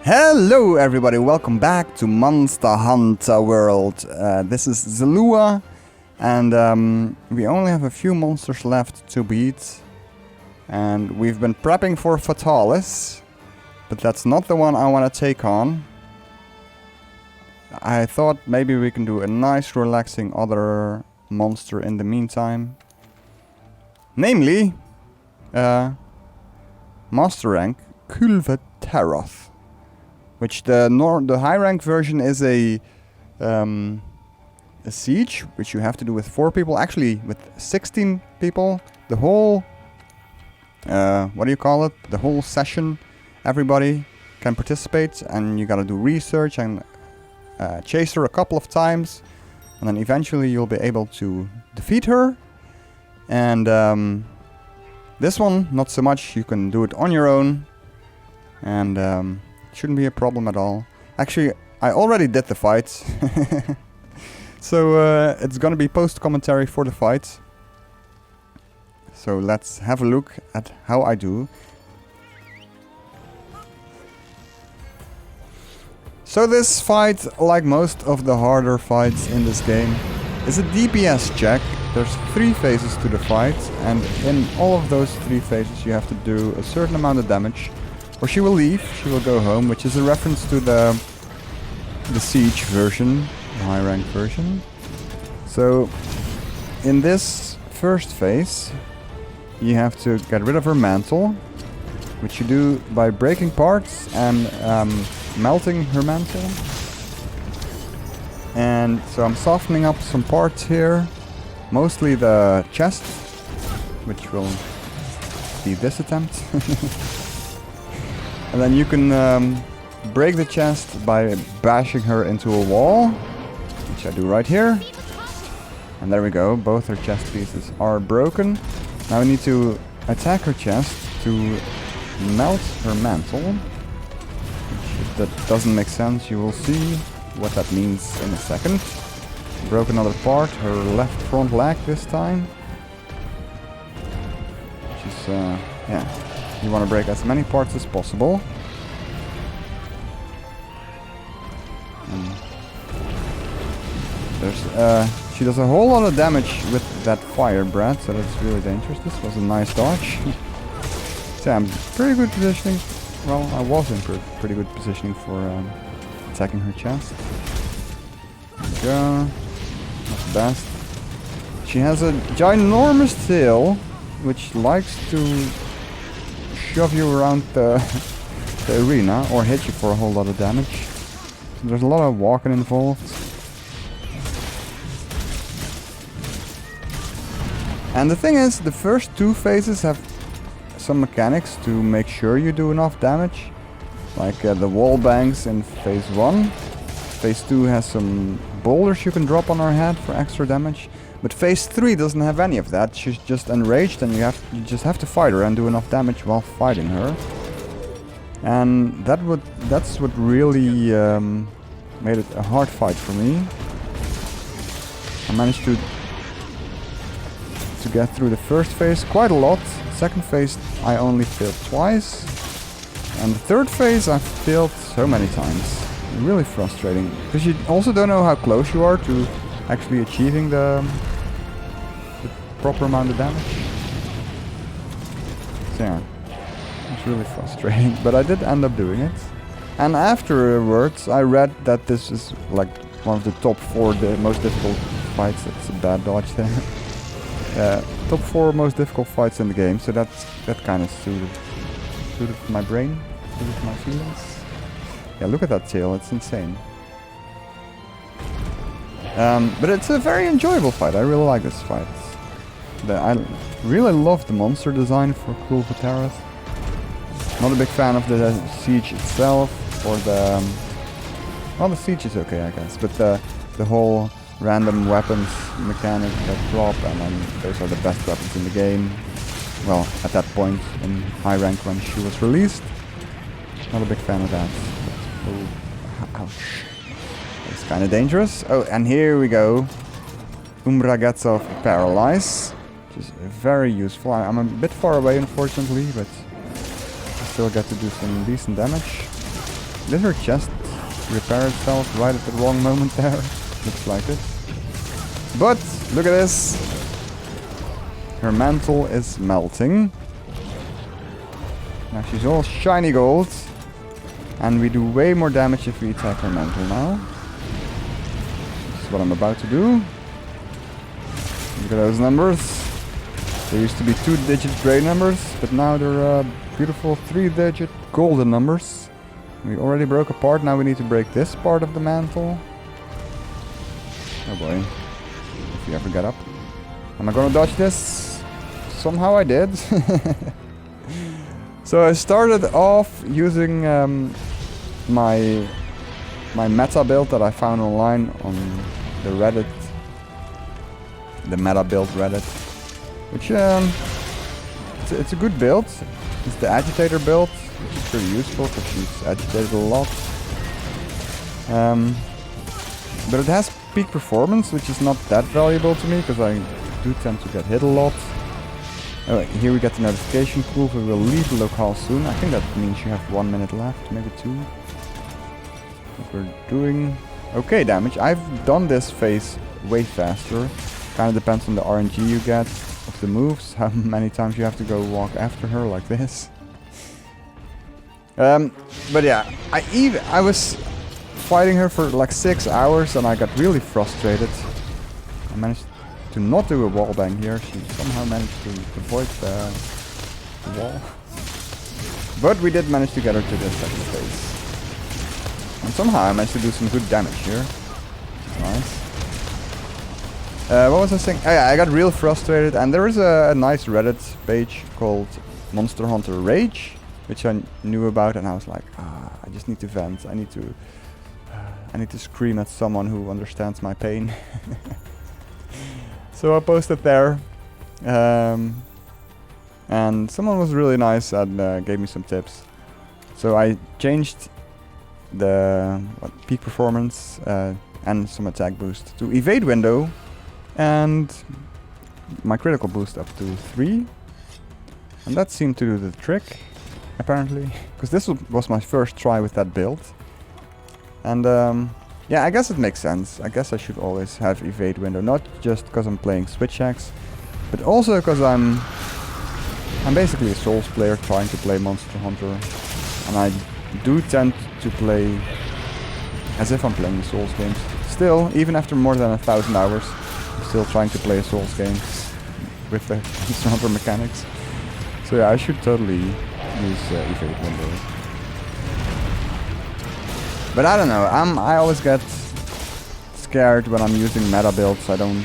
Hello everybody, welcome back to Monster Hunter World. This is Xilua, and we only have a few monsters left to beat. And we've been prepping for Fatalis, but that's not the one I want to take on. I thought maybe we can do a nice relaxing other monster in the meantime. Namely, Master Rank Kulveteroth. Which the high rank version is a siege, which you have to do with 4 people. Actually, with 16 people. The whole, what do you call it? The whole session, everybody can participate, and you gotta do research and chase her a couple of times, and then eventually you'll be able to defeat her. And this one, not so much. You can do it on your own, and shouldn't be a problem at all. Actually, I already did the fight. So it's gonna be post-commentary for the fight. So let's have a look at how I do. So this fight, like most of the harder fights in this game, is a DPS check. There's 3 phases to the fight, and in all of those 3 phases you have to do a certain amount of damage. Or she will leave, she will go home, which is a reference to the siege version, the high rank version. So, in this first phase, you have to get rid of her mantle, which you do by breaking parts and melting her mantle. And so I'm softening up some parts here, mostly the chest, which will be this attempt. And then you can break the chest by bashing her into a wall, which I do right here. And there we go, both her chest pieces are broken. Now we need to attack her chest to melt her mantle. If that doesn't make sense, you will see what that means in a second. Broke another part, her left front leg this time. Which is, yeah. You want to break as many parts as possible. And there's she does a whole lot of damage with that fire breath, so that's really dangerous. This was a nice dodge. So I'm pretty good positioning. Well, I was in pretty good positioning for attacking her chest. There we go. Not the best. She has a ginormous tail, which likes to shove you around the arena or hit you for a whole lot of damage. So there's a lot of walking involved. And the thing is, the first 2 phases have some mechanics to make sure you do enough damage. Like the wall bangs in phase 1. Phase 2 has some boulders you can drop on her head for extra damage. But phase 3 doesn't have any of that. She's just enraged, and you just have to fight her and do enough damage while fighting her. And that's what really made it a hard fight for me. I managed to get through the first phase quite a lot. Second phase I only failed twice. And the third phase I failed so many times. Really frustrating. Because you also don't know how close you are to actually achieving the proper amount of damage. So yeah, it's really frustrating, but I did end up doing it. And afterwards I read that this is like one of the top 4 most difficult fights. That's a bad dodge there. Top 4 most difficult fights in the game, so that kind of suited my brain, suited my feelings. Yeah, look at that tail, it's insane. But it's a very enjoyable fight. I really like this fight. I really love the monster design for Kulveteroth. Not a big fan of the siege itself, or the... Well, the siege is okay, I guess, but the whole random weapons mechanic that drop, and then those are the best weapons in the game. Well, at that point in high rank when she was released. Not a big fan of that. But, oh, ouch. It's kind of dangerous. Oh, and here we go. Umbra gets off Paralyze, which is very useful. I'm a bit far away, unfortunately, but I still get to do some decent damage. Did her chest repair itself right at the wrong moment there? Looks like it. But, look at this. Her mantle is melting. Now she's all shiny gold. And we do way more damage if we attack her mantle now. This is what I'm about to do. Look at those numbers. They used to be 2-digit grey numbers, but now they're beautiful 3-digit golden numbers. We already broke a part, now we need to break this part of the mantle. Oh boy. If you ever get up. Am I gonna dodge this? Somehow I did. So I started off using my meta build that I found online on the Reddit. The meta build Reddit. Which it's a good build. It's the agitator build, which is pretty useful because she's agitated a lot. But it has peak performance, which is not that valuable to me because I do tend to get hit a lot. Oh, here we get the notification. Cool, we will leave the locale soon. I think that means you have 1 minute left, maybe 2. What we're doing. Okay, damage. I've done this phase way faster. Kind of depends on the RNG you get of the moves, how many times you have to go walk after her like this. But yeah, I was fighting her for like 6 hours and I got really frustrated. I managed to not do a wall bang here. She somehow managed to avoid the wall. But we did manage to get her to the second phase. And somehow I managed to do some good damage here. Nice. What was I saying? Oh yeah, I got real frustrated, and there is a nice Reddit page called Monster Hunter Rage, which I knew about, and I was like, I just need to vent. I need to scream at someone who understands my pain. So I posted there, and someone was really nice and gave me some tips. So I changed the peak performance and some attack boost to evade window. And my critical boost up to 3. And that seemed to do the trick, apparently. Because this was my first try with that build. And yeah, I guess it makes sense. I guess I should always have evade window. Not just because I'm playing Switch hacks, but also because I'm basically a Souls player trying to play Monster Hunter. And I do tend to play as if I'm playing the Souls games. Still, even after more than 1,000 hours. Still trying to play a Souls game with the Monster Hunter mechanics. So yeah, I should totally use evade window. But I don't know, I always get scared when I'm using meta builds. I don't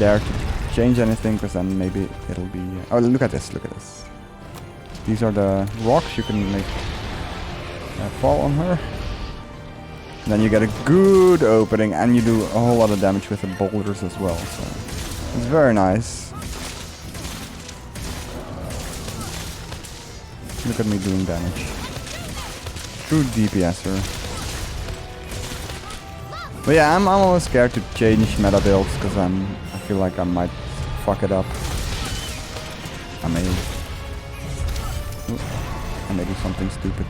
dare to change anything because then maybe it'll be... oh, look at this, look at this. These are the rocks you can make fall on her. Then you get a good opening and you do a whole lot of damage with the boulders as well, so it's very nice. Look at me doing damage. True DPSer. But yeah, I'm always scared to change meta builds because I feel like I might fuck it up. I may do something stupid.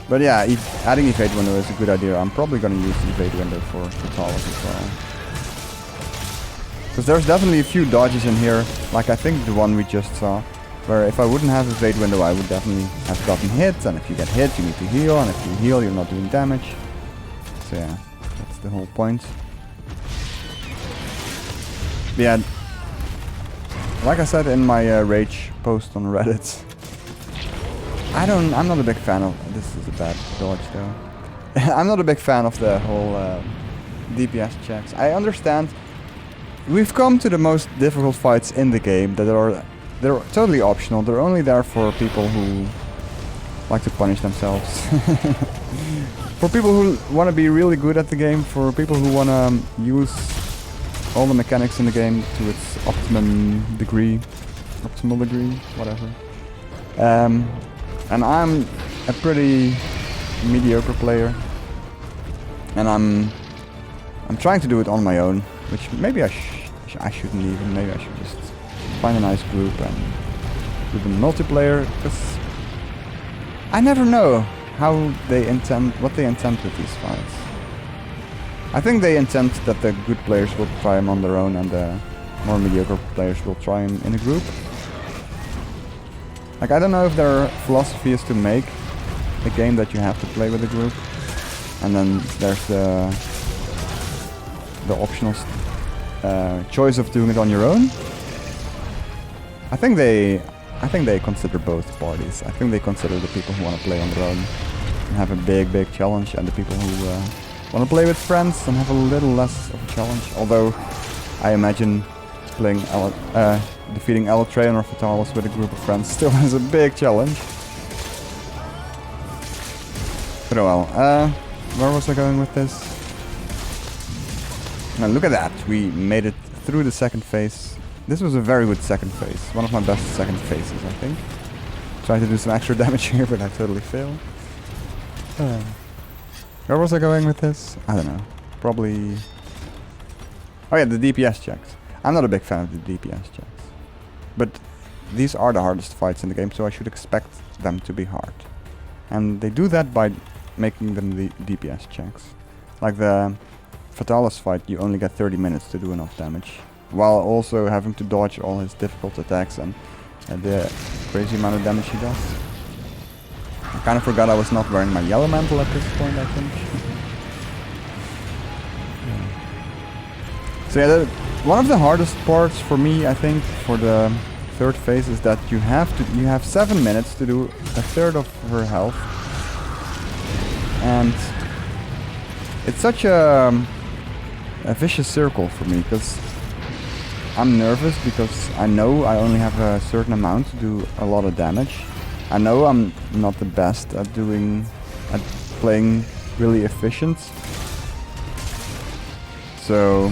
But yeah, adding evade window is a good idea. I'm probably gonna use evade window for Totalis as well. Because there's definitely a few dodges in here, like I think the one we just saw, where if I wouldn't have evade window I would definitely have gotten hit, and if you get hit you need to heal, and if you heal you're not doing damage. So yeah, that's the whole point. But yeah, like I said in my Rage post on Reddit, I'm not a big fan of... this is a bad dodge though. I'm not a big fan of the whole DPS checks. I understand. We've come to the most difficult fights in the game they're totally optional. They're only there for people who like to punish themselves. For people who want to be really good at the game, for people who want to use all the mechanics in the game to its optimal degree, whatever. And I'm a pretty mediocre player, and I'm trying to do it on my own, which maybe I shouldn't even. Maybe I should just find a nice group and do the multiplayer, because I never know. what they intend with these fights. I think they intend that the good players will try them on their own and the more mediocre players will try them in a group. Like, I don't know if their philosophy is to make a game that you have to play with a group, and then there's the optional choice of doing it on your own. I think they consider both parties. I think they consider the people who want to play on their own and have a big challenge, and the people who want to play with friends and have a little less of a challenge. Although I imagine playing defeating Elytraean or Fatalis with a group of friends still has a big challenge. But oh well. Where was I going with this? Now look at that. We made it through the second phase. This was a very good second phase. One of my best second phases, I think. Tried to do some extra damage here, but I totally failed. Where was I going with this? I don't know. Probably... Oh yeah, the DPS checks. I'm not a big fan of the DPS checks. But these are the hardest fights in the game, so I should expect them to be hard. And they do that by making them the DPS checks. Like the Fatalis fight, you only get 30 minutes to do enough damage, while also having to dodge all his difficult attacks and the crazy amount of damage he does. I kind of forgot I was not wearing my yellow mantle at this point, I think. So yeah, one of the hardest parts for me, I think, for the third phase is that you have 7 minutes to do a third of her health. And it's such a vicious circle for me, because I'm nervous because I know I only have a certain amount to do a lot of damage. I know I'm not the best at playing really efficient. So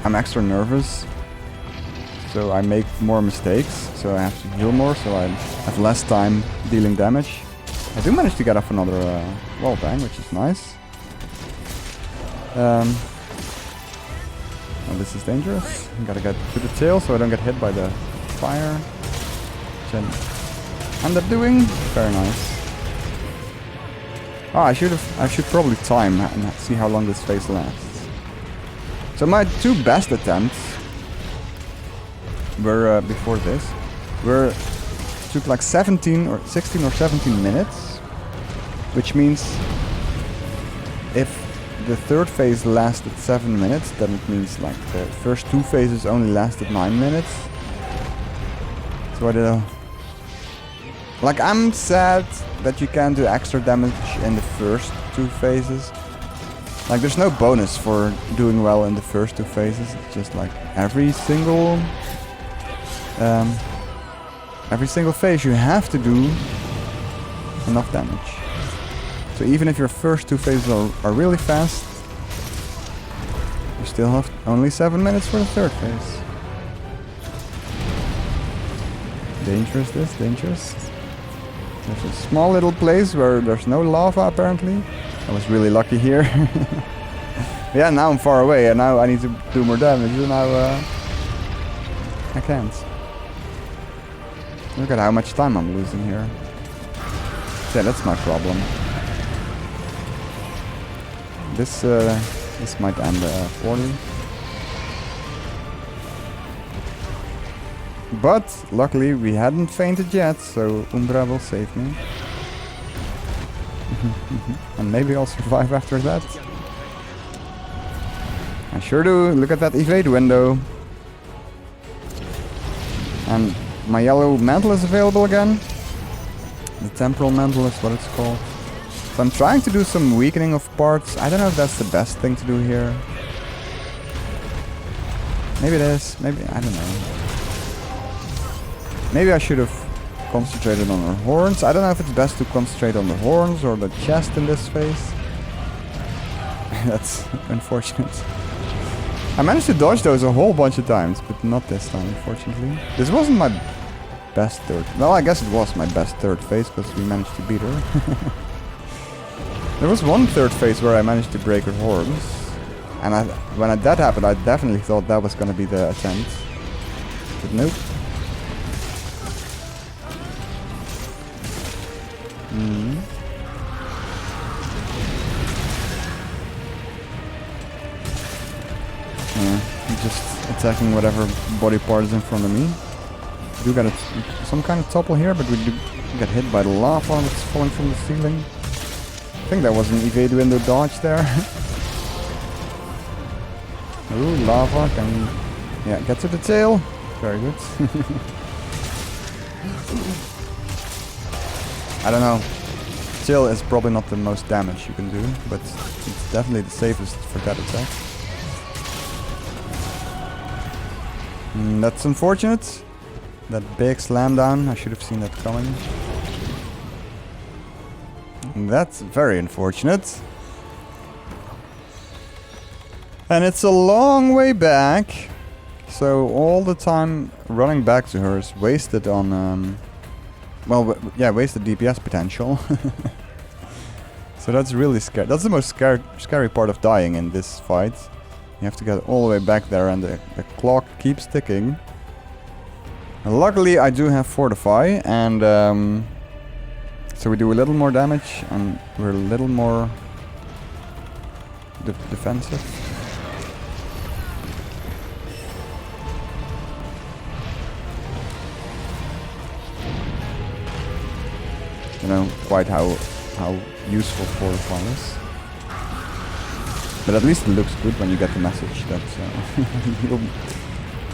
I'm extra nervous. So I make more mistakes, so I have to heal more, so I have less time dealing damage. I do manage to get off another wall bang, which is nice. Oh, this is dangerous. I gotta get to the tail so I don't get hit by the fire. Which I end up doing. Very nice. Oh, I should probably time and see how long this phase lasts. So my two best attempts were before this took like 16 or 17 minutes, which means if the third phase lasted 7 minutes, then it means like the first two phases only lasted 9 minutes. So I did like, I'm sad that you can't do extra damage in the first two phases. Like, there's no bonus for doing well in the first two phases. It's just like every single phase you have to do enough damage. So even if your first two phases are really fast, you still have only 7 minutes for the third phase. Dangerous, this, dangerous. There's a small little place where there's no lava apparently. I was really lucky here. Yeah, now I'm far away and now I need to do more damage, and now I can't. Look at how much time I'm losing here. Yeah, that's my problem. This might end poorly. But luckily we hadn't fainted yet, so Umbra will save me. And maybe I'll survive after that. I sure do. Look at that evade window. And my yellow mantle is available again. The temporal mantle is what it's called. So I'm trying to do some weakening of parts. I don't know if that's the best thing to do here. Maybe it is. Maybe, I don't know. Maybe I should have concentrated on her horns. I don't know if it's best to concentrate on the horns or the chest in this phase. That's unfortunate. I managed to dodge those a whole bunch of times, but not this time, unfortunately. This wasn't my best third. Well, I guess it was my best third phase, because we managed to beat her. There was one third phase where I managed to break her horns. And when that happened, I definitely thought that was going to be the attempt. But nope. Mm. Yeah, I'm just attacking whatever body part is in front of me. We do get some kind of topple here, but we do get hit by the lava that's falling from the ceiling. I think that was an evade window dodge there. Ooh, lava. Can we... Yeah, get to the tail. Very good. I don't know. Tail is probably not the most damage you can do, but it's definitely the safest for that attack. That's unfortunate. That big slam down, I should have seen that coming. That's very unfortunate. And it's a long way back. So all the time running back to her is wasted on... well, yeah, wasted DPS potential. So that's really scary. That's the most scary part of dying in this fight. You have to get all the way back there and the clock keeps ticking. And luckily I do have Fortify and so we do a little more damage and we're a little more defensive. You know quite how useful Fortify is. But at least it looks good when you get the message that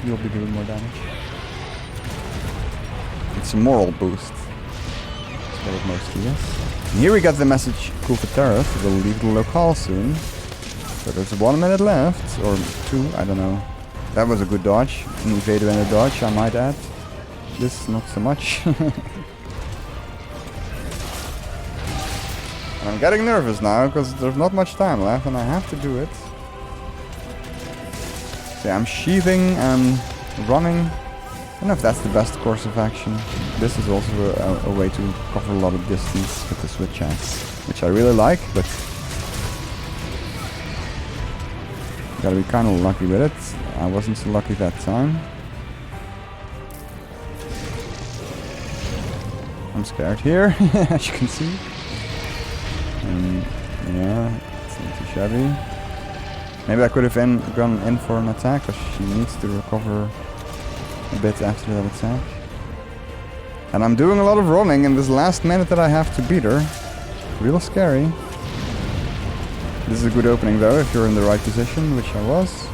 you'll be doing more damage. It's a moral boost. That's what it mostly is. And here we got the message Cool for Terrace. We'll leave the locale soon. So there's 1 minute left, or 2, I don't know. That was a good dodge. An evader and a dodge, I might add. This, not so much. I'm getting nervous now, because there's not much time left, and I have to do it. So yeah, I'm sheathing and running. I don't know if that's the best course of action. This is also a way to cover a lot of distance with the switch axe, which I really like, but gotta be kind of lucky with it. I wasn't so lucky that time. I'm scared here, as you can see. Yeah, it's not too shabby. Maybe I could have gone in for an attack, because she needs to recover a bit after that attack. And I'm doing a lot of running in this last minute that I have to beat her. Real scary. This is a good opening though, if you're in the right position, which I was.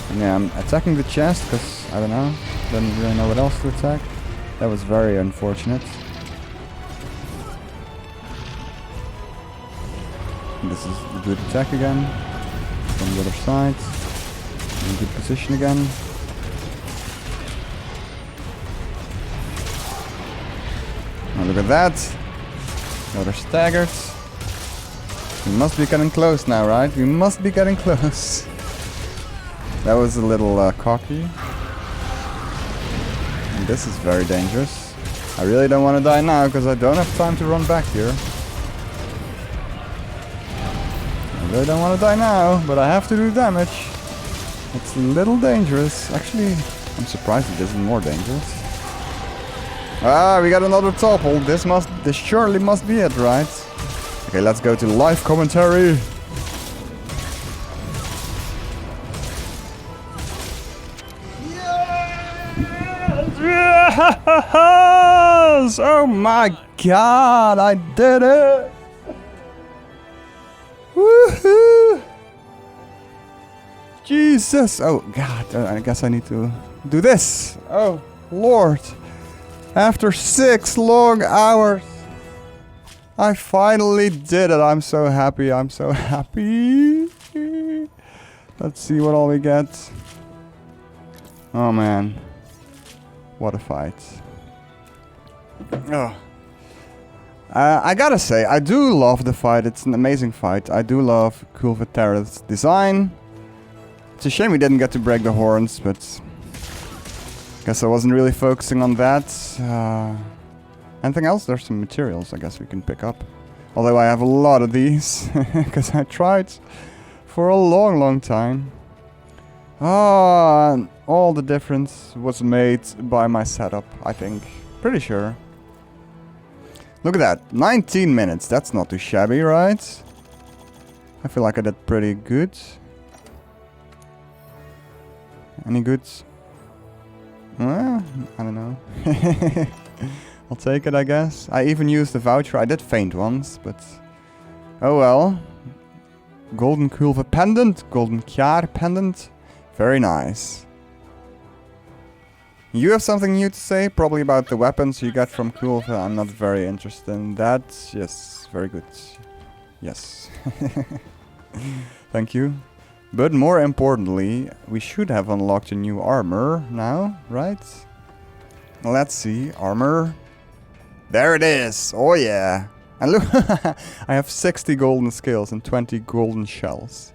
And yeah, I'm attacking the chest, because, I don't know, didn't really know what else to attack. That was very unfortunate. This is a good attack again. From the other side. In good position again. Now look at that. Another staggered. We must be getting close now, right? We must be getting close. That was a little cocky. And this is very dangerous. I really don't want to die now, because I don't have time to run back here. I really don't want to die now, but I have to do damage. It's a little dangerous. Actually, I'm surprised it isn't more dangerous. Ah, we got another topple. This surely must be it, right? Okay, let's go to live commentary. Yes! Oh my god, I did it! Woohoo! Jesus! Oh god, I guess I need to do this. Oh lord. After 6 long hours, I finally did it. I'm so happy. I'm so happy. Let's see what all we get. Oh man. What a fight. Oh. I gotta say, I do love the fight. It's an amazing fight. I do love Cool Vatera's design. It's a shame we didn't get to break the horns, but guess I wasn't really focusing on that. Anything else? There's some materials I guess we can pick up. Although I have a lot of these, because I tried for a long time. And all the difference was made by my setup, I think. Pretty sure. Look at that, 19 minutes. That's not too shabby, right? I feel like I did pretty good. Any goods? I don't know. I'll take it, I guess. I even used the voucher. I did faint once, but... oh well. Golden Kulva pendant. Golden Kjar pendant. Very nice. You have something new to say? Probably about the weapons you got from Kulva. I'm not very interested in that. Yes, very good. Yes. Thank you. But more importantly, we should have unlocked a new armor now, right? Let's see. Armor. There it is. Oh yeah. And look, I have 60 golden scales and 20 golden shells.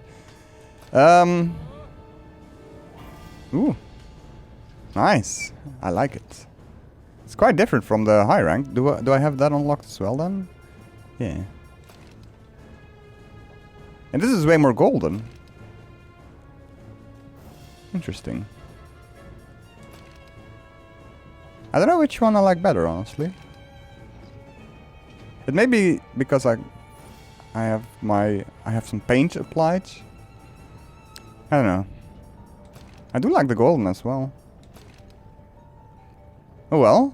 Ooh. Nice. I like it. It's quite different from the high rank. Do I have that unlocked as well then? Yeah. And this is way more golden. Interesting. I don't know which one I like better, honestly. It may be because I have some paint applied. I don't know. I do like the golden as well. Oh well.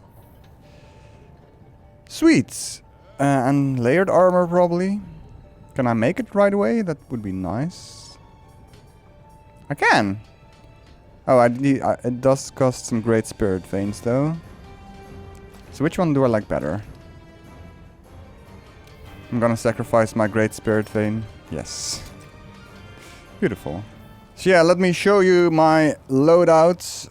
Sweet. And layered armor probably. Can I make it right away? That would be nice. I can. Oh, it does cost some great spirit veins though. So which one do I like better? I'm gonna sacrifice my great spirit vein. Yes. Beautiful. So yeah, let me show you my loadouts.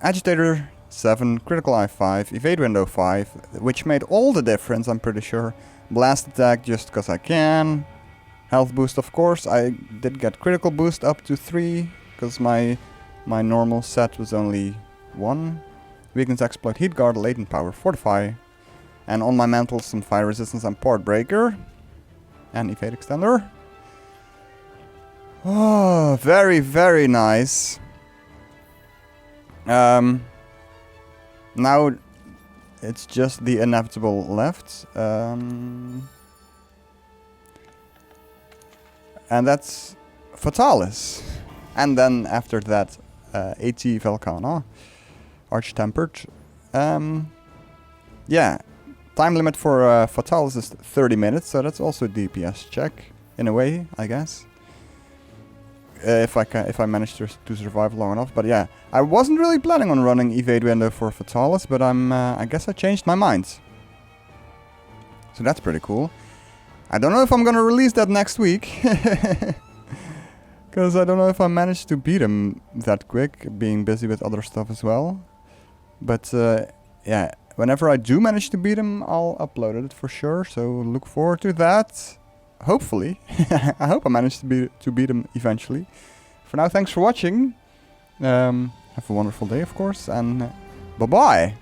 Agitator 7, critical eye 5, evade window 5, which made all the difference, I'm pretty sure. Blast attack just because I can. Health boost, of course. I did get critical boost up to 3 because my normal set was only 1. Weakness exploit, heat guard, latent power, fortify. And on my mantle some fire resistance and port breaker. And evade extender. Oh, very, very nice. Now it's just the inevitable left. And that's Fatalis. And then after that, AT Velcana. Arch-tempered. Yeah. Time limit for Fatalis is 30 minutes, so that's also a DPS check. In a way, I guess. If I manage to survive long enough, but yeah, I wasn't really planning on running evade window for Fatalis, but I guess I changed my mind. So that's pretty cool. I don't know if I'm gonna release that next week, because I don't know if I managed to beat him that quick, being busy with other stuff as well. But yeah, whenever I do manage to beat him, I'll upload it for sure. So look forward to that. Hopefully. I hope I manage to beat him eventually. For now, thanks for watching. Have a wonderful day, of course, and bye-bye.